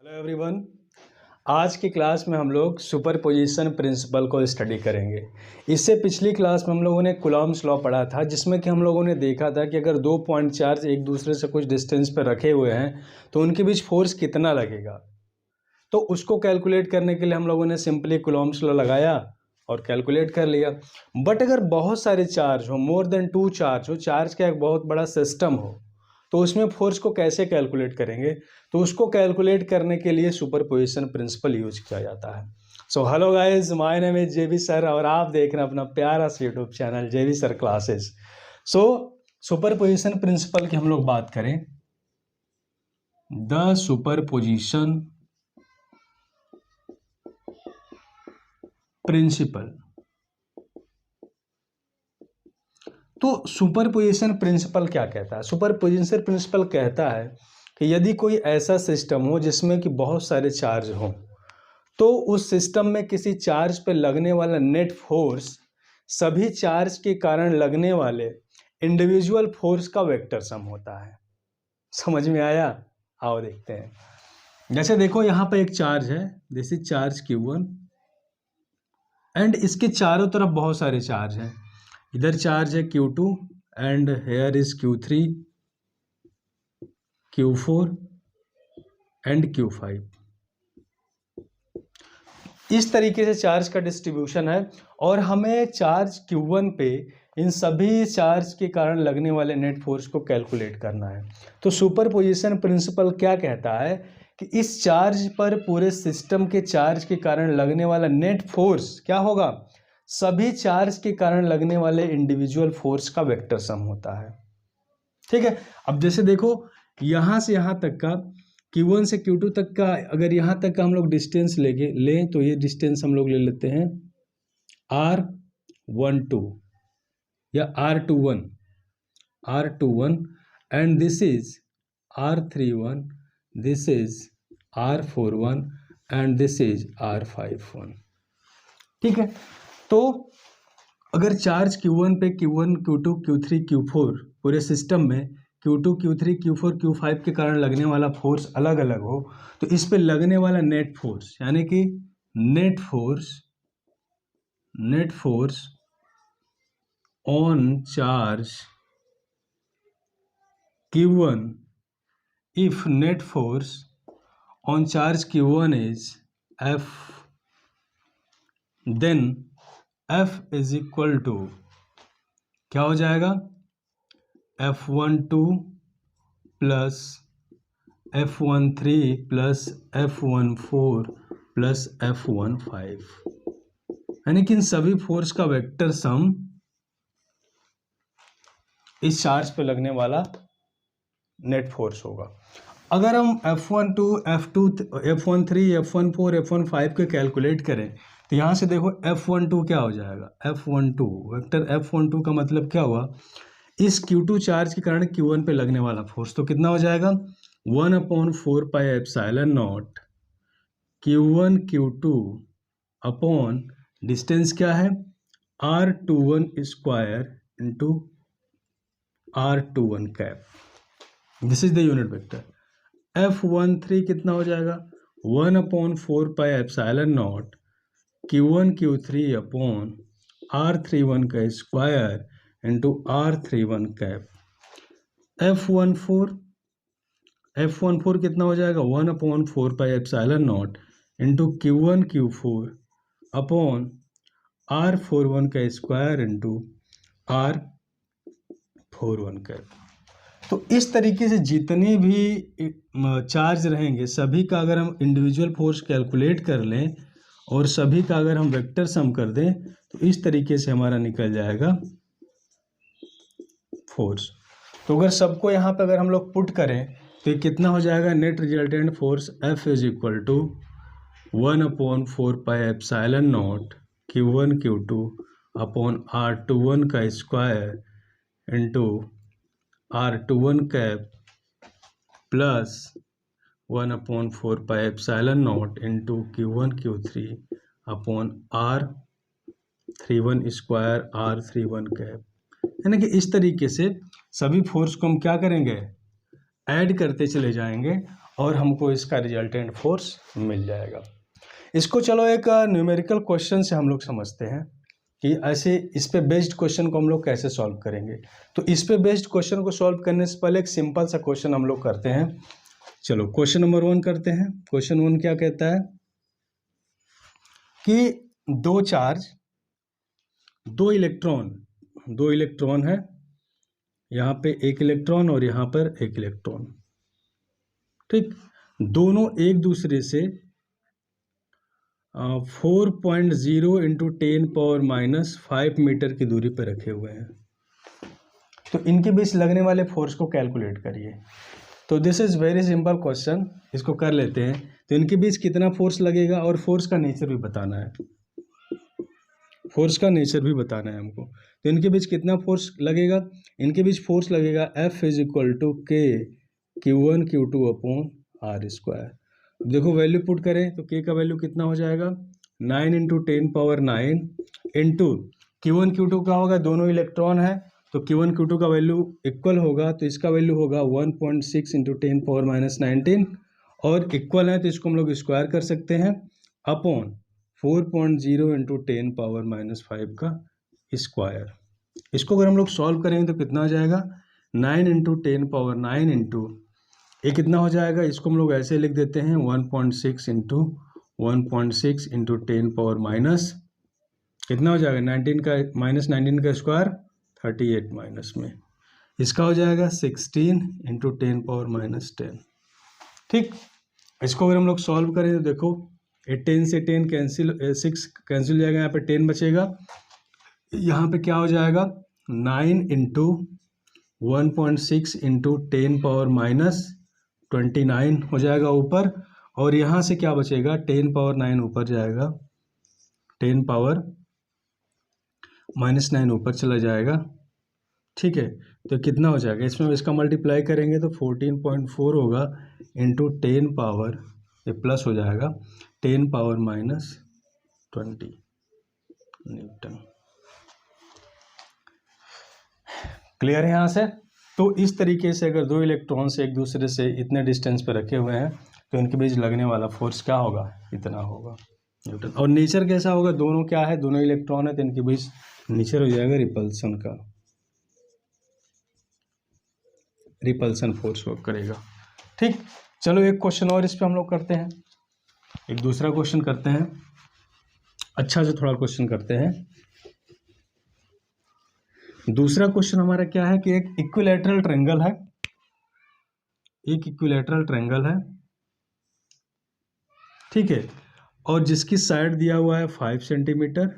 Hello everyone. आज की class में हम लोग सुपरपोजिशन प्रिंसिपल को स्टडी करेंगे। इससे पिछली क्लास में हम लोगों ने कूलॉम्स लॉ पढ़ा था, जिसमें कि हम लोगों ने देखा था कि अगर दो पॉइंट चार्ज एक दूसरे से कुछ डिस्टेंस पर रखे हुए हैं तो उनके बीच फोर्स कितना लगेगा। तो उसको कैलकुलेट करने के लिए हम लोगों ने सिंपली कूलॉम्स लॉ लगाया और कैलकुलेट कर लिया। बट अगर बहुत सारे चार्ज हो, मोर देन 2 चार्ज हो, चार्ज का एक बहुत बड़ा सिस्टम हो, तो उसमें फोर्स को कैसे कैलकुलेट करेंगे। तो उसको कैलकुलेट करने के लिए सुपरपोजिशन प्रिंसिपल यूज किया जाता है। So hello guys, my name is JB sir और आप देख रहे हैं अपना प्यारा सा YouTube channel JB sir classes. So superposition principle की हम लोग बात करें, द सुपरपोजिशन प्रिंसिपल। तो सुपरपोजिशन प्रिंसिपल क्या कहता है? सुपरपोजिशन प्रिंसिपल कहता है कि यदि कोई ऐसा सिस्टम हो जिसमें कि बहुत सारे चार्ज हों, तो उस सिस्टम में किसी चार्ज पर लगने वाला नेट फोर्स सभी चार्ज के कारण लगने वाले इंडिविजुअल फोर्स का वेक्टर सम होता है। समझ में आया? आओ देखते हैं। जैसे देखो, यहाँ पर एक चार्ज है, this is charge Q1 and इसके चारों तरफ बहुत सारे चार्ज हैं। इधर चार्ज है Q2 and here is Q3, Q4 and Q5। इस तरीके से चार्ज का डिस्ट्रीब्यूशन है और हमें चार्ज Q1 पे इन सभी चार्ज के कारण लगने वाले नेट फोर्स को कैलकुलेट करना है। तो सुपरपोजिशन प्रिंसिपल क्या कहता है कि इस चार्ज पर पूरे सिस्टम के चार्ज के कारण लगने वाला नेट फोर्स क्या होगा? सभी चार्ज के कारण लगने वाले इंडिविजुअल फोर्स का वेक्टर सम होता है। ठीक है। अब जैसे देखो, यहाँ से यहाँ तक का Q1 से Q2 तक का, अगर यहाँ तक का हम लोग डिस्टेंस लें तो ये डिस्टेंस हम लोग ले लेते हैं R12 या R21 and this is R31, this is R41 and this is R51। ठीक है। तो अगर चार्ज Q1 पे Q1, Q2, Q3, Q4 पूरे सिस्टम में Q2, Q3, Q4, Q5 के कारण लगने वाला फोर्स अलग अलग हो, तो इस पे लगने वाला नेट फोर्स यानी कि net force on charge Q1, if net force on charge Q1 is F, then F is equal to क्या हो जाएगा? F12 plus F13 plus F14 plus F15, यानी कि इन सभी फोर्स का वेक्टर सम इस चार्ज पे लगने वाला नेट फोर्स होगा। अगर हम F12, F13, F14, F15 के कैलकुलेट करें तो यहाँ से देखो F12 क्या हो जाएगा? F12 वेक्टर F12 का मतलब क्या हुआ? इस Q2 चार्ज के कारण Q1 पे लगने वाला फोर्स तो कितना हो जाएगा? 1/4 pi epsilon not Q1 Q2 upon distance क्या है? R21 square into R21 cap. This is the unit vector. F13 कितना हो जाएगा? 1/4 pi epsilon not Q1 Q3 upon R31 का square into R31 cap. F14 कितना हो जाएगा? 1/4 pi epsilon not into Q1 Q4 upon R41 का square into R41 cap. तो इस तरीके से जितने भी चार्ज रहेंगे सभी का अगर हम इंडिविजुअल फोर्स कैलकुलेट कर लें और सभी का अगर हम वेक्टर सम कर दें तो इस तरीके से हमारा निकल जाएगा फोर्स। तो अगर सबको यहाँ पे अगर हम लोग पुट करें तो ये कितना हो जाएगा? Net resultant force F is equal to 1/4 pi epsilon not Q1 Q2 upon R21 का square into R21 cap plus 1/4 pi epsilon not into Q1 Q3 upon R31 square R31 cap. यानी कि इस तरीके से सभी फोर्स को हम क्या करेंगे? ऐड करते चले जाएंगे और हमको इसका रिजल्टेंट फोर्स मिल जाएगा। इसको चलो एक न्यूमेरिकल क्वेश्चन से हम लोग समझते हैं कि ऐसे इस पे बेस्ड क्वेश्चन को हम लोग कैसे सॉल्व करेंगे। तो इस पे बेस्ड क्वेश्चन को सॉल्व करने से पहले एक सिंपल सा क्वेश्चन हम लोग करते हैं। चलो क्वेश्चन नंबर 1 करते हैं। क्वेश्चन 1 क्या कहता है कि दो इलेक्ट्रॉन है, यहाँ पे एक इलेक्ट्रॉन और यहाँ पर एक इलेक्ट्रॉन, ठीक। दोनों एक दूसरे से 4.0 इंटू 10⁻⁵ मीटर की दूरी पर रखे हुए हैं। तो इनके बीच लगने वाले फोर्स को कैलकुलेट करिए। तो this is very simple question, इसको कर लेते हैं। तो इनके बीच कितना फोर्स लगेगा और फोर्स का नेचर भी बताना है, हमको। तो इनके बीच कितना फोर्स लगेगा, इनके बीच फोर्स लगेगा F is equal to K Q1 Q2 upon R²। देखो वैल्यू पुट करें तो K का वैल्यू कितना हो जाएगा 9 इंटू 10⁻⁹ इंटू Q1 Q2 का होगा, दोनों इलेक्ट्रॉन है तो Q1 Q2 का वैल्यू इक्वल होगा, तो इसका वैल्यू होगा 1.6 इंटू 10⁻⁹ और इक्वल है तो इसको हम लोग स्क्वायर कर सकते हैं अपॉन 4.0 इंटू 10⁻⁵ का स्क्वायर। इसको अगर हम लोग सॉल्व करेंगे तो कितना हो जाएगा 9 इंटू 10⁻⁹ इंटू ये कितना हो जाएगा, इसको हम लोग ऐसे लिख देते हैं 1.6 इंटू 1.6 इंटू 10⁻⁻, कितना हो जाएगा 19 का स्क्वायर 38 माइनस में, इसका हो जाएगा 16 इंटू 10⁻⁻10, ठीक। इसको अगर हम लोग सॉल्व करें तो देखो 10 से 10 कैंसिल, 6 कैंसिल हो जाएगा, यहाँ पे 10 बचेगा, यहाँ पे क्या हो जाएगा 9 इंटू 1.6 इंटू 10⁻⁻29 हो जाएगा ऊपर, और यहाँ से क्या बचेगा 10⁻9 ऊपर जाएगा, 10⁻⁻9 ऊपर चला जाएगा, ठीक है। तो कितना हो जाएगा, इसमें इसका मल्टीप्लाई करेंगे तो 14.4 होगा इंटू 10 पावर, ये प्लस हो जाएगा 10⁻⁻20 न्यूटन। क्लियर है यहाँ से। तो इस तरीके से अगर दो इलेक्ट्रॉन्स एक दूसरे से इतने डिस्टेंस पे रखे हुए हैं तो इनके बीच लगने वाला फोर्स क्या होगा, इतना होगा न्यूटन। और नेचर कैसा होगा, दोनों क्या है, दोनों इलेक्ट्रॉन है तो इनके बीच नेचर हो जाएगा रिपल्सन का, रिपल्सन फोर्स वर्क करेगा, ठीक। चलो एक क्वेश्चन और इस पे हम लोग करते हैं, एक दूसरा क्वेश्चन करते हैं, अच्छा से थोड़ा क्वेश्चन करते हैं। दूसरा क्वेश्चन हमारा क्या है कि एक इक्विलैटरल ट्रायंगल है, ठीक है, और जिसकी साइड दिया हुआ है 5 सेंटीमीटर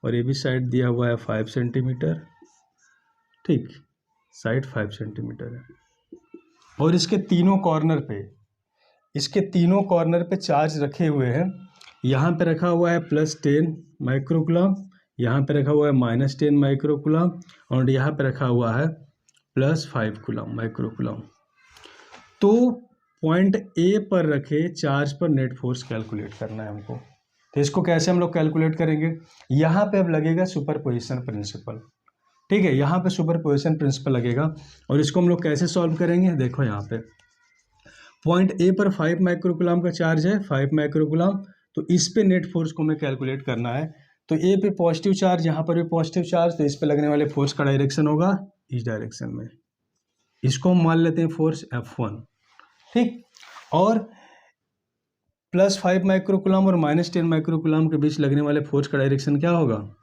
और ये भी साइड दिया हुआ है 5 सेंटीमीटर, ठीक, साइड 5 सेंटीमीटर है, और इसके तीनों कॉर्नर पे चार्ज रखे हुए हैं। यहाँ पे रखा हुआ है +10 माइक्रोकूलम, यहाँ पे रखा हुआ है -10 माइक्रोकूलम, और यहाँ पे रखा हुआ है +5 माइक्रोकूलम। तो पॉइंट ए पर रखे चार्ज पर नेट फोर्स कैलकुलेट करना है हमको। तो इसको कैसे हम लोग कैलकुलेट करेंगे, यहाँ पे अब लगेगा सुपरपोजिशन प्रिंसिपल, ठीक है, यहाँ पे सुपरपोजिशन प्रिंसिपल लगेगा। और इसको हम लोग कैसे सॉल्व करेंगे, देखो यहाँ पे पॉइंट ए पर 5 माइक्रोकूलम का चार्ज है, 5 माइक्रोकूलम, तो इस पे नेट फोर्स को हमें कैलकुलेट करना है। तो ए पे पॉजिटिव चार्ज, यहाँ पर भी पॉजिटिव चार्ज, तो इस पे लगने वाले फोर्स का डायरेक्शन होगा इस डायरेक्शन में, इसको हम मान लेते हैं फोर्स F1, ठीक। और +5 माइक्रोकूलम और -10 माइक्रोकूलम के बीच लगने वाले फोर्स का डायरेक्शन क्या होगा,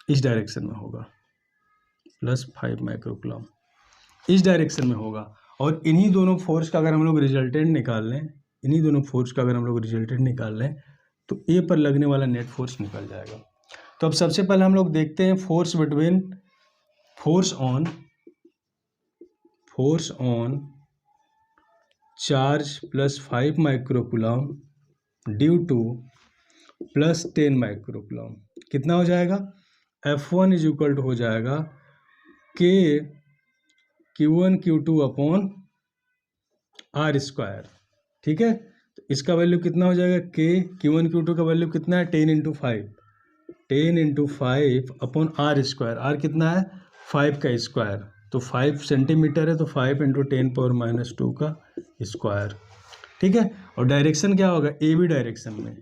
इस डायरेक्शन में होगा, +5 माइक्रोकूलम इस डायरेक्शन में होगा। और इन्हीं दोनों फोर्स का अगर हम लोग रिजल्टेंट निकाल लें, तो ए पर लगने वाला नेट फोर्स निकल जाएगा। तो अब सबसे पहले हम लोग देखते हैं force on charge +5 microcoulomb due to +10 microcoulomb कितना हो जाएगा, F1 इज इक्वल टू हो जाएगा K Q1 Q2 upon R², ठीक है। तो इसका वैल्यू कितना हो जाएगा, K Q1 Q2 का वैल्यू कितना है 10 इंटू 5 अपॉन R², R कितना है 5 का स्क्वायर, तो 5 सेंटीमीटर है, तो 5 × 10⁻² का स्क्वायर। ठीक है, और डायरेक्शन क्या होगा, ए बी डायरेक्शन में,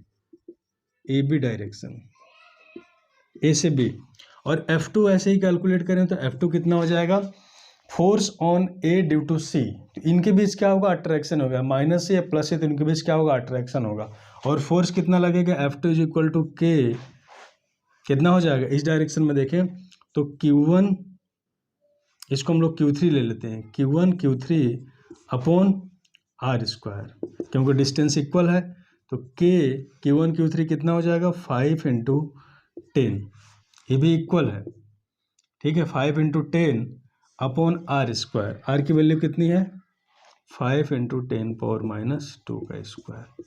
ए बी डायरेक्शन, ए से बी। और F2 ऐसे ही कैलकुलेट करें तो F2 कितना हो जाएगा, force on A due to C, तो इनके बीच क्या होगा, अट्रैक्शन होगा, माइनस से या प्लस से, तो इनके बीच क्या होगा, अट्रैक्शन होगा। और फोर्स कितना लगेगा, F2 = K, कितना हो जाएगा इस डायरेक्शन में देखें तो Q1, इसको हम लोग Q3 ले लेते हैं, Q1 Q3 अपॉन R², क्योंकि डिस्टेंस इक्वल है, तो Q1 Q3 कितना हो जाएगा, 5 × 10, ये भी इक्वल है। ठीक है, 5 × 10 अपॉन R², R की वैल्यू कितनी है, 5 × 10⁻² का स्क्वायर।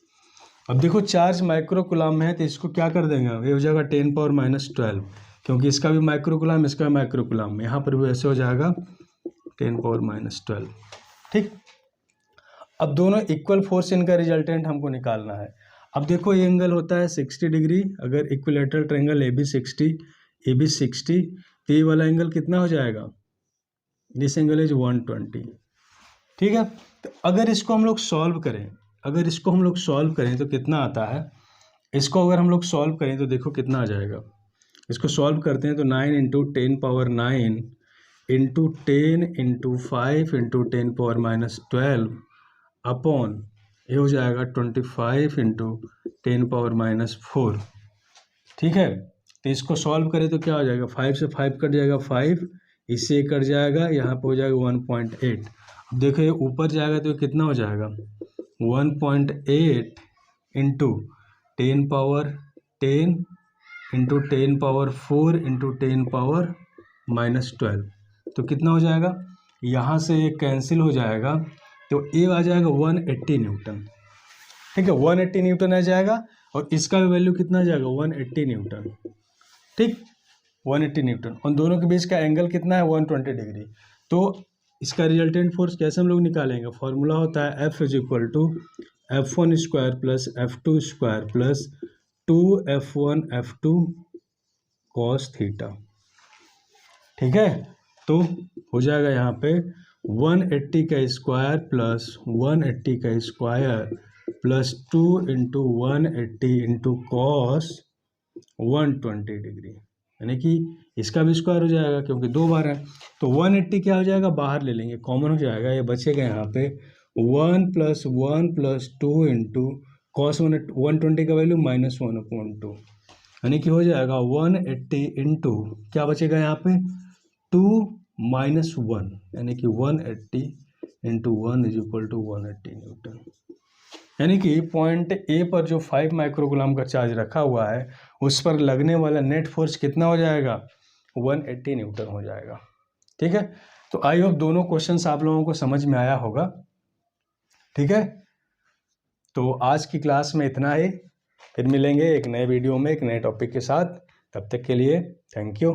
अब देखो चार्ज माइक्रो कूलम में है, तो इसको क्या कर देंगे, ये हो जाएगा 10⁻12, क्योंकि इसका भी माइक्रो कूलम, इसका भी माइक्रो कूलम, यहाँ पर भी ऐसे हो जाएगा 10⁻12। ठीक, अब दोनों इक्वल फोर्स, इनका रिजल्टेंट हमको निकालना है। अब देखो ये एंगल होता है 60 डिग्री, अगर इक्विलेटरल ट्रायंगल AB 60, तो ये वाला एंगल कितना हो जाएगा, दिस एंगल इज 120। ठीक है, तो अगर इसको हम लोग सॉल्व करें, तो कितना आता है, इसको अगर हम लोग सॉल्व करें तो देखो कितना आ जाएगा। इसको सॉल्व करते हैं तो 9 × 10⁻9 × 10 × 5 × 10⁻12 अपॉन, ये हो जाएगा 25 × 10⁻4। ठीक है, तो इसको सॉल्व करें तो क्या हो जाएगा, 5 से 5 कट जाएगा, 5 इससे कट जाएगा, यहाँ पे हो जाएगा 1.8। अब देखो ये ऊपर जाएगा तो कितना हो जाएगा, 1.8 × 10⁻10 × 10⁻4 × 10⁻12, तो कितना हो जाएगा, यहाँ से ये कैंसिल हो जाएगा, तो ये आ जाएगा 180 न्यूटन। ठीक है, 180 न्यूटन आ जाएगा, और इसका भी वैल्यू कितना आ जाएगा, 180 न्यूटन। ठीक, 180 न्यूटन, और दोनों के बीच का एंगल कितना है, 120 डिग्री। तो इसका रिजल्टेंट फोर्स कैसे हम लोग निकालेंगे, फॉर्मूला होता है F = F1² + F2² + 2F1 F2 cos θ। ठीक है, तो हो जाएगा यहाँ पे 180 का स्क्वायर प्लस 180 का स्क्वायर प्लस 2 × 180 × cos 120 डिग्री, यानी कि इसका भी स्क्वायर हो जाएगा, क्योंकि 2 बार है, तो 180 क्या हो जाएगा, बाहर ले लेंगे, कॉमन हो जाएगा, ये बचेगा यहाँ पे 1 + 1 + 2 × cos 120 का वैल्यू -1/2, यानी कि हो जाएगा 180 × क्या बचेगा यहाँ पे 2 - 1, यानी कि 180 × 1 = 180 न्यूटन। यानी कि पॉइंट ए पर जो 5 माइक्रोकूलम का चार्ज रखा हुआ है, उस पर लगने वाला नेट फोर्स कितना हो जाएगा, 180 न्यूटन हो जाएगा। ठीक है, तो आई होप दोनों क्वेश्चंस आप लोगों को समझ में आया होगा। ठीक है, तो आज की क्लास में इतना ही, फिर मिलेंगे एक नए वीडियो में एक नए टॉपिक के साथ। तब तक के लिए थैंक यू।